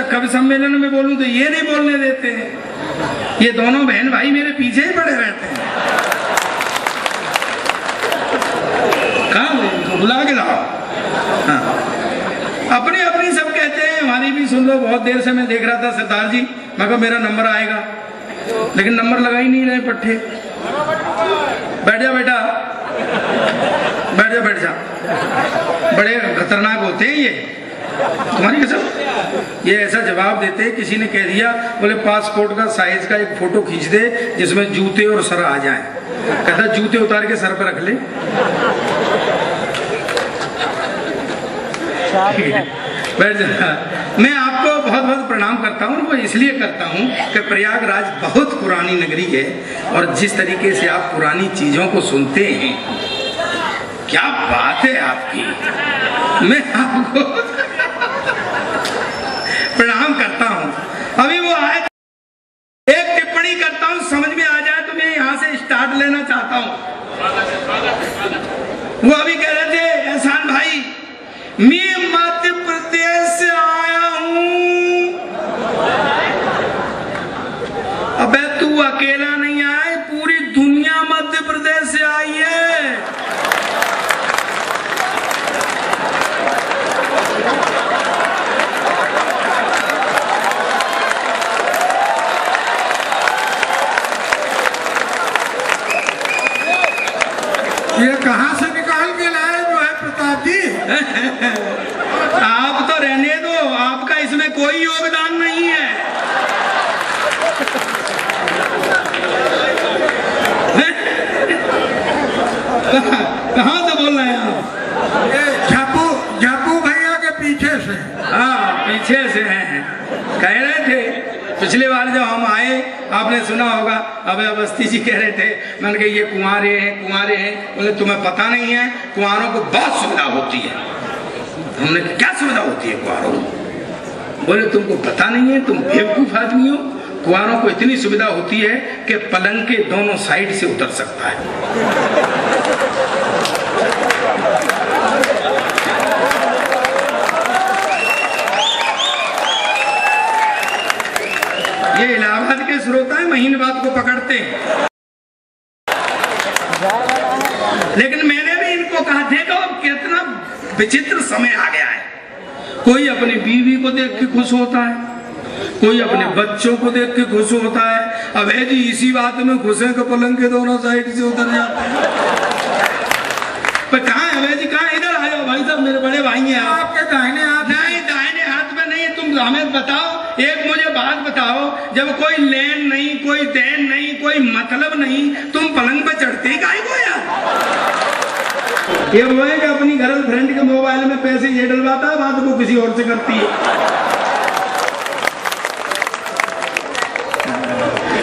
कवि सम्मेलन में बोलूं तो ये नहीं बोलने देते हैं। ये दोनों बहन भाई मेरे पीछे ही पड़े रहते हैं। कहाँ बुला के लाओ। हाँ, अपनी अपनी सब कहते हैं, हमारी भी सुन लो। बहुत देर से मैं देख रहा था सरदार जी, मैं कहा मेरा नंबर आएगा, लेकिन नंबर लगा ही नहीं रहे पट्टे। बैठ जा बेटा, बैठ जा बैठ जा। बड़े खतरनाक होते हैं ये तुम्हारी कसम। ये ऐसा जवाब देते, किसी ने कह दिया बोले पासपोर्ट का साइज का एक फोटो खींच दे जिसमें जूते और सर आ जाए। कहता जूते उतार के सर पे रख ले। बैठ जा। मैं आपको बहुत बहुत प्रणाम करता हूँ। वो इसलिए करता हूँ कि प्रयागराज बहुत पुरानी नगरी है, और जिस तरीके से आप पुरानी चीजों को सुनते हैं, क्या बात है आपकी। मैं आपको प्रणाम करता हूँ। अभी वो आए, एक टिप्पणी करता हूँ, समझ में आ जाए तो मैं यहाँ से स्टार्ट लेना चाहता हूँ। वो अभी कह रहे थे एहसान भाई, मैं मध्य प्रदेश से आया हूँ। अबे तू अकेला नहीं आया, पूरी दुनिया मध्य प्रदेश से आई है। ये कहाँ से निकाल के लाए जो है प्रताप जी? आप तो रहने दो, आपका इसमें कोई योगदान नहीं है। कहाँ से बोल रहे हैं आप? झापू भैया के पीछे से। हाँ, पीछे से हैं। कह रहे थे पिछली बार जब हम आए, आपने सुना होगा, अबे अवस्थी जी कह रहे थे, मैंने कहा ये कुंवारे हैं। बोले तुम्हें पता नहीं है, कुंवारों को बहुत सुविधा होती है। हमने कहा क्या सुविधा होती है कुंवारों को? बोले तुमको पता नहीं है, तुम बेवकूफ आदमी हो। कुंवारों को इतनी सुविधा होती है कि पलंग के दोनों साइड से उतर सकता है। ये इलाहाबाद के श्रोता है, महीन बात को पकड़ते हैं। लेकिन मैंने भी इनको कहा, देखो कितना विचित्र समय आ गया है। कोई अपनी बीवी को देख के खुश होता है, कोई अपने बच्चों को देख के खुश होता है। अब है जी इसी बात में खुश है कि पलंग के दोनों साइड से उतर जाते हैं। पर कहाँ है अभय जी, कहाँ? इधर आ जाओ भाई साहब, मेरे बड़े भाई हैं। आपके दाहिने हाथ? नहीं, दाहिने हाथ में नहीं। तुम हमें बताओ, एक मुझे बात बताओ, जब कोई लेन नहीं, कोई देन नहीं, कोई मतलब नहीं, तुम पलंग पे चढ़ते ही काहे को यार? ये वो है कि अपनी गर्लफ्रेंड के मोबाइल में पैसे ये डलवाता है, बात वो किसी और से करती है।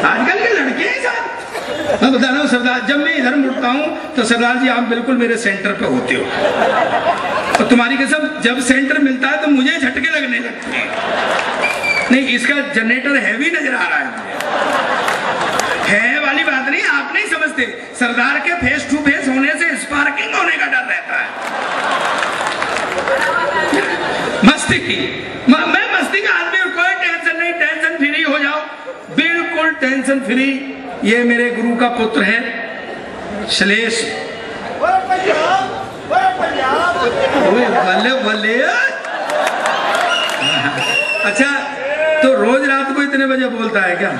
आजकल के लड़के हैं साहब। मैं बता रहा हूँ सरदार, जब मैं इधर मुड़ता हूँ तो सरदार जी आप बिल्कुल मेरे सेंटर पे होते हो। और तुम्हारी कसम, जब सेंटर मिलता है तो मुझे झटके लगने लगते हैं। नहीं, इसका जनरेटर हैवी नजर आ रहा है वाली बात नहीं, आप नहीं समझते। सरदार के फेस टू फेस होने से स्पार्किंग होने का डर रहता है। मस्ती की, मैं मस्ती का आदमी हूँ, कोई टेंशन नहीं, टेंशन फ्री हो जाओ, बिल्कुल टेंशन फ्री। ये मेरे गुरु का पुत्र है श्लेष। बल्ले बल्ले। अच्छा, तो रोज रात को इतने बजे बोलता है क्या?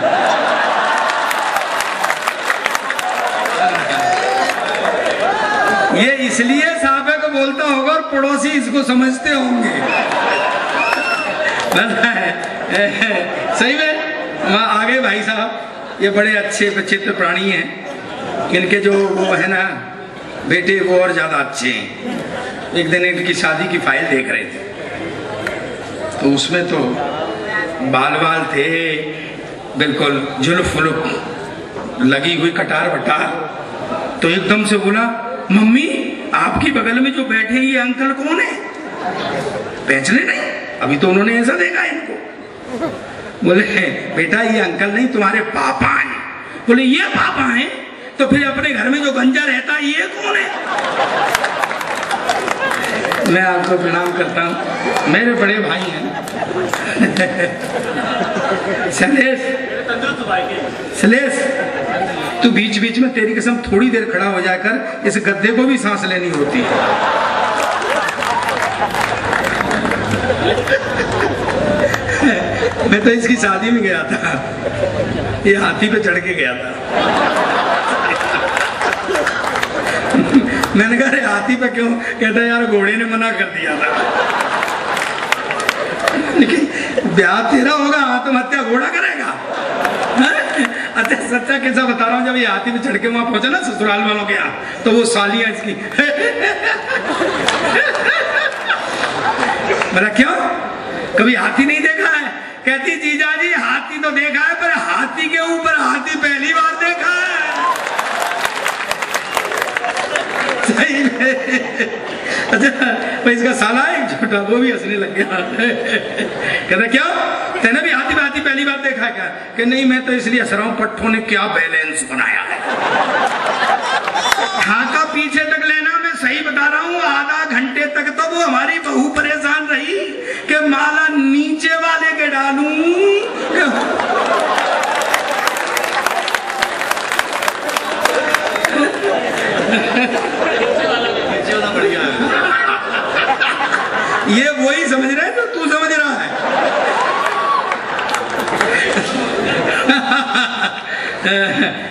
ये इसलिए साहबे को बोलता होगा और पड़ोसी इसको समझते होंगे। सही में वहाँ आगे भाई साहब, ये बड़े अच्छे विचित्र प्राणी हैं। इनके जो वो है ना बेटे, वो और ज्यादा अच्छे हैं। एक दिन इनकी शादी की फाइल देख रहे थे, तो उसमें तो बाल बाल थे, बिल्कुल जुल्फ फुल्फ लगी हुई, कटार बटार। तो एकदम से बोला, मम्मी आपकी बगल में जो बैठे ये अंकल कौन है? पहचाने नहीं, अभी तो उन्होंने ऐसा देखा इनको। बोले बेटा ये अंकल नहीं, तुम्हारे पापा हैं। बोले ये पापा हैं? तो फिर अपने घर में जो गंजा रहता है ये कौन है? मैं आपको प्रणाम करता हूँ, मेरे बड़े भाई हैं। सलेश, तू बीच बीच में तेरी कसम थोड़ी देर खड़ा हो जाकर, इस गद्दे को भी सांस लेनी होती है। मैं तो इसकी शादी में गया था, ये हाथी पे चढ़ के गया था। मैंने कहा अरे हाथी पे क्यों? कहता यार घोड़े ने मना कर दिया था। ब्याह तेरा होगा, आत्महत्या घोड़ा करेगा। अच्छा सच्चा कैसा बता रहा हूँ, जब ये हाथी पे चढ़ के वहां पहुंचा ना ससुराल वालों के यहाँ, तो वो सालियां इसकी बोला क्यों, कभी हाथी नहीं देखा है? कहती जीजा जी हाथी तो देखा है, पर हाथी के ऊपर हाथी पहली बार देखा है। सही में। अच्छा भाई इसका साला एक छोटा, वो भी हंसने लग गया। कहता क्या तेने भी हाथी पे हाथी पहली बार देखा है क्या? कि नहीं मैं तो इसलिए हंस रहा हूं, पट्टों ने क्या बैलेंस बनाया है। खाका पीछे तक लेना, मैं सही बता रहा हूँ, आधा घंटे तक तो वो हमारी बहू परेशान रही कि माला नीचे वाले के डालूं। ये वही समझ रहे हैं जो तू समझ रहा है।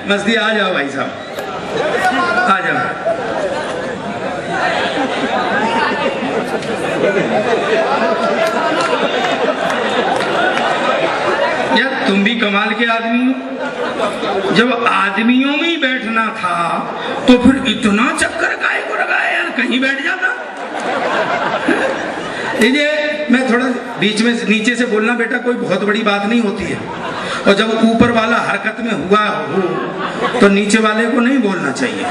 मस्ती, आ जाओ भाई साहब, आ जाओ। यार तुम भी कमाल के आदमी हो, जब आदमियों में ही बैठना था तो फिर इतना चक्कर काहे को लगाया यार, कहीं बैठ जाता। ये मैं थोड़ा बीच में नीचे से बोलना बेटा कोई बहुत बड़ी बात नहीं होती है, और जब ऊपर वाला हरकत में हुआ हो तो नीचे वाले को नहीं बोलना चाहिए।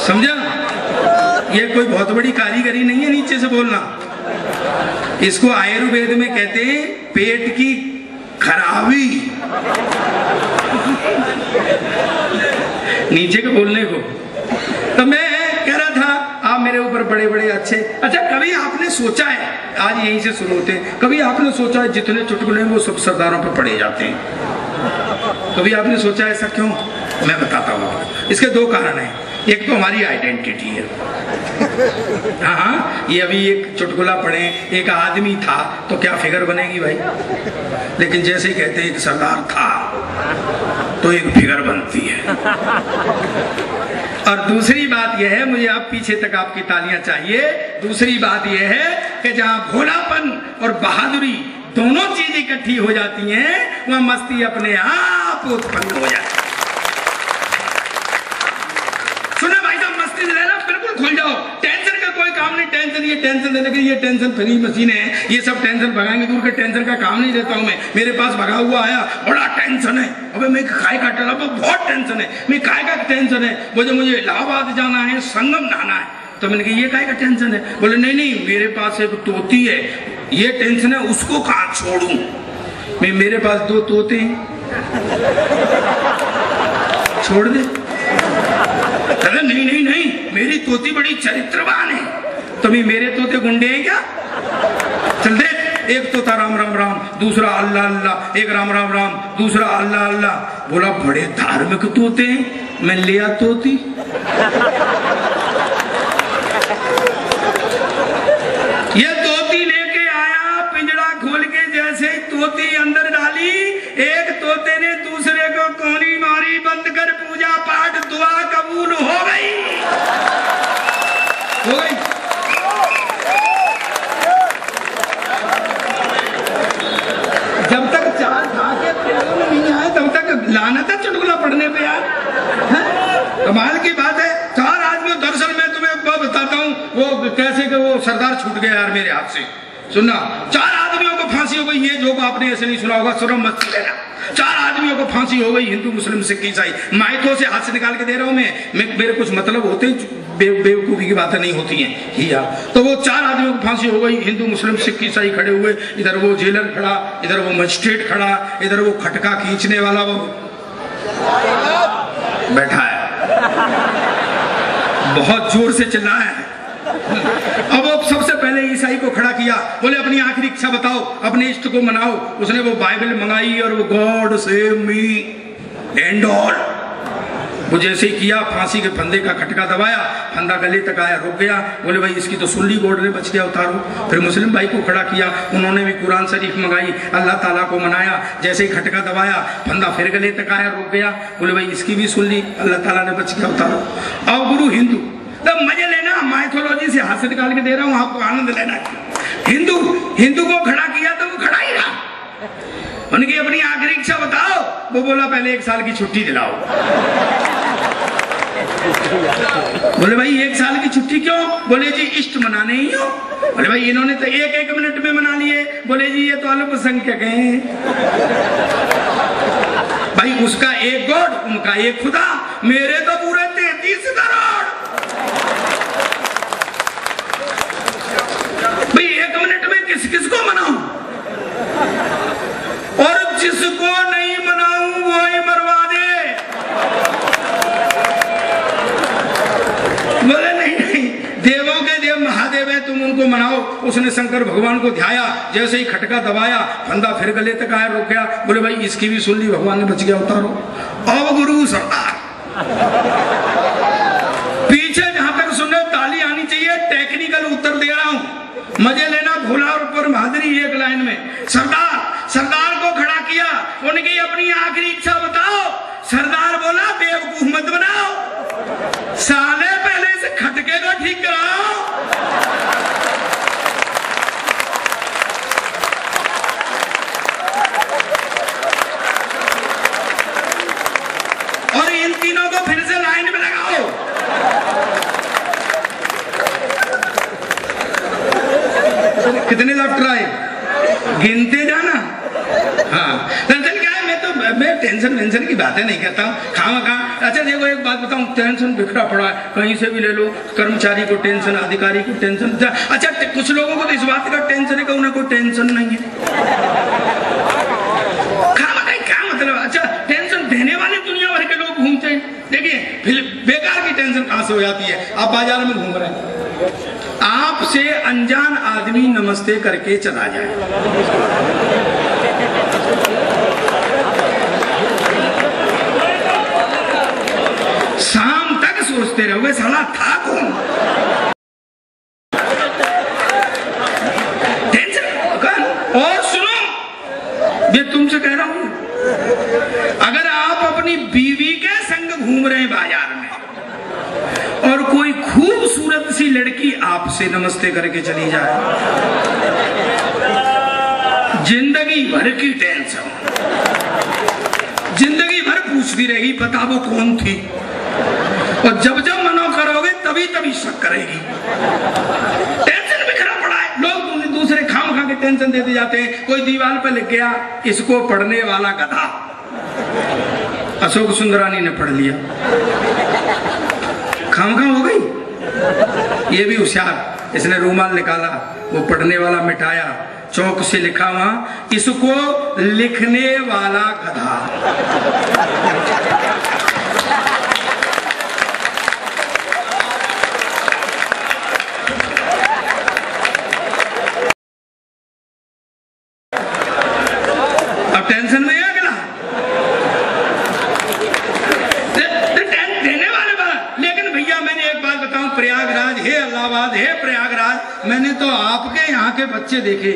समझा? ये कोई बहुत बड़ी कारीगरी नहीं है नीचे से बोलना। इसको आयुर्वेद में कहते हैं पेट की खराबी, नीचे के बोलने को। तो मैं कह रहा था आप मेरे ऊपर बड़े बड़े अच्छे। अच्छा कभी आपने सोचा है, आज यहीं से शुरू होते हैं, कभी आपने सोचा है जितने चुटकुले वो सब सरदारों पर पड़े जाते हैं? कभी आपने सोचा ऐसा क्यों? मैं बताता हूँ। इसके दो कारण हैं। एक तो हमारी आइडेंटिटी है। हाँ, ये अभी एक चुटकुला पढ़े, एक आदमी था तो क्या फिगर बनेगी भाई, लेकिन जैसे ही कहते हैं एक सरदार था तो एक फिगर बनती है। और दूसरी बात यह है, मुझे अब पीछे तक आपकी तालियां चाहिए। दूसरी बात यह है कि जहां भोलापन और बहादुरी दोनों चीज इकट्ठी हो जाती हैं, वहां मस्ती अपने आप उत्पन्न हो जाती है। सुना भाई साहब, मस्ती से रहना, बिल्कुल खुल जाओ, टेंशन का कोई काम नहीं। टेंशन ये टेंशन देने के, ये टेंशन फ्री मशीन है, ये सब टेंशन भगाएंगे दूर के। टेंशन का काम नहीं देता हूं मैं। मेरे पास भगा हुआ आया, बड़ा टेंशन है, अबे मैं काय का टेंशन, बहुत टेंशन है, मैं काय का टेंशन है, मुझे इलाहाबाद जाना है, संगम नहाना है। तो मैंने कहा ये काय का टेंशन है? बोले नहीं नहीं मेरे पास एक तोती है, ये टेंशन है, उसको कहाँ छोड़ूं मैं, मेरे पास दो तोते हैं, छोड़ दे। अरे नहीं नहीं नहीं, मेरी तोती बड़ी चरित्रवान है। तो मेरे तोते गुंडे हैं क्या? चल दे, एक तोता राम राम राम, दूसरा अल्लाह अल्लाह, एक राम राम राम, दूसरा अल्लाह अल्लाह। बोला बड़े धार्मिक तोते हैं, मैं लिया तोती। ये तोती लेके आया, पिंजड़ा खोल के जैसे ही तोती अंदर डाली, एक तोते ने दूसरे को कोनी मारी, बंद कर पूजा पाठ, दुआ कबूल हो गई। हो गई। जब तक चार खा के नहीं आए तब तक लानत है चुटकुला पढ़ने पे यार। कमाल की बात है, चार आदमी, दरअसल मैं तुम्हें बताता हूँ वो कैसे कि वो सरदार छूट गया यार मेरे हाथ से। सुनना, चार आदमियों को फांसी हो गई, ये जोक आपने ऐसे नहीं सुना होगा, शर्म मत लेना। चार आदमियों को फांसी हो गई, हिंदू मुस्लिम सिख ईसाई। माइथों से हाथ से निकाल के दे रहा हूं मैं मेरे कुछ मतलब होते हैं, बेवकूफी की बातें नहीं होती हैं ही यार। तो वो चार आदमियों को फांसी हो गई, हिंदू मुस्लिम सिख ईसाई खड़े हुए, इधर वो जेलर खड़ा, इधर वो मजिस्ट्रेट खड़ा, इधर वो खटका खींचने वाला वो बैठा है। बहुत जोर से चिल्लाया है। अब वो सबसे पहले ईसाई को खड़ा किया, बोले अपनी आखिरी इच्छा बताओ, अपने इष्ट को मनाओ। उसने वो बाइबल मंगाई और वो God save me and all वो जैसे ही किया, फांसी के फंदे का खटका दबाया, फंदा गले तक आया, रुक गया। बोले भाई इसकी तो सुन ली, गॉड ने बच गया, उतारो। फिर मुस्लिम भाई को खड़ा किया, उन्होंने भी कुरान शरीफ मंगाई, अल्लाह ताला को मनाया, जैसे ही खटका दबाया, फंदा फिर गले तक आया, रुक गया। बोले भाई इसकी भी सुन ली, अल्लाह ताला ने बच गया, उतारो। अब गुरु हिंदू, तब मजे लेना, माइथोलॉजी से हाथ निकाल के दे रहा हूँ आपको, आनंद लेना। हिंदू को खड़ा किया तो वो खड़ा ही रहा। उनकी अपनी आखिरी इच्छा बताओ, वो बोला पहले 1 साल की छुट्टी दिलाओ। बोले भाई 1 साल की छुट्टी क्यों? बोले जी इष्ट मनाने ही हो। बोले भाई इन्होंने तो 1-1 मिनट में मना लिए। बोले जी ये तो अल्पसंख्यक हैं। भाई उसका 1 गॉड, उनका 1 खुदा, मेरे तो पूरे 33 करोड़। भाई 1 मिनट में किस किस को मनाऊं, और जिसको नहीं मनाऊं वो ही मरवा दे। बोले नहीं, देवों के देव महादेव है, तुम उनको मनाओ। उसने शंकर भगवान को ध्याया, जैसे ही खटका दबाया, फंदा फिर गले तक आया, रुक गया। बोले भाई इसकी भी सुन ली, भगवान ने बच गया, उतारो। अब गुरु सरदार पीछे जहां तक सुने ताली आनी चाहिए, टेक्निकल उत्तर दे रहा हूं, मजे लेना। भोला और ऊपर महादरी 1 लाइन में। सरदार को खड़ा किया, उनकी अपनी आखिरी इच्छा बताओ। सरदार बोला बेवकूफ मत बनाओ, साले पहले से खटके को ठीक कराओ। और इन तीनों को फिर से लाइन में लगाओ। कितने डॉक्टर आए गिनते जाना। हाँ क्या है, मैं टेंशन वेंशन की बातें नहीं करता हूँ, खामा। अच्छा देखो एक बात बताऊँ, टेंशन बिखरा पड़ा है, कहीं से भी ले लो। कर्मचारी को टेंशन, अधिकारी को टेंशन। अच्छा कुछ लोगों को तो इस बात का टेंशन है कि उन्हें कोई टेंशन नहीं है। खामा का क्या मतलब? अच्छा टेंशन देने वाले दुनिया भर के लोग घूमते हैं। देखिए फिर बेकार की टेंशन कहाँ से हो जाती है। आप बाजार में घूम रहे हैं, आपसे अनजान आदमी नमस्ते करके चला जाए, शाम तक सोचते रहोगे साला था कौन। टेंशन। और सुनो, ये तुमसे कह रहा हूं, अगर आप अपनी बीवी के संग घूम रहे हैं बाजार में और कोई खूबसूरत सी लड़की आपसे नमस्ते करके चली जाए, जिंदगी भर की टेंशन, जिंदगी भर पूछती रहेगी बता वो कौन थी, और जब जब मना करोगे तभी तभी शक करेगी। टेंशन बिखरा पड़ा है, लोग दूसरे खाम खा के टेंशन देते जाते हैं। कोई दीवार पर लिख गया इसको पढ़ने वाला गधा, अशोक सुंदरानी ने पढ़ लिया, खामखा हो गई। ये भी होशियार, इसने रूमाल निकाला, वो पढ़ने वाला मिटाया, चौक से लिखा वहां इसको लिखने वाला गधा। अब टेंशन में है अगला, देने वाले वाला। लेकिन भैया मैंने एक बात बताऊं, प्रयागराज है, इलाहाबाद है, प्रयागराज, मैंने तो आपके यहाँ के बच्चे देखे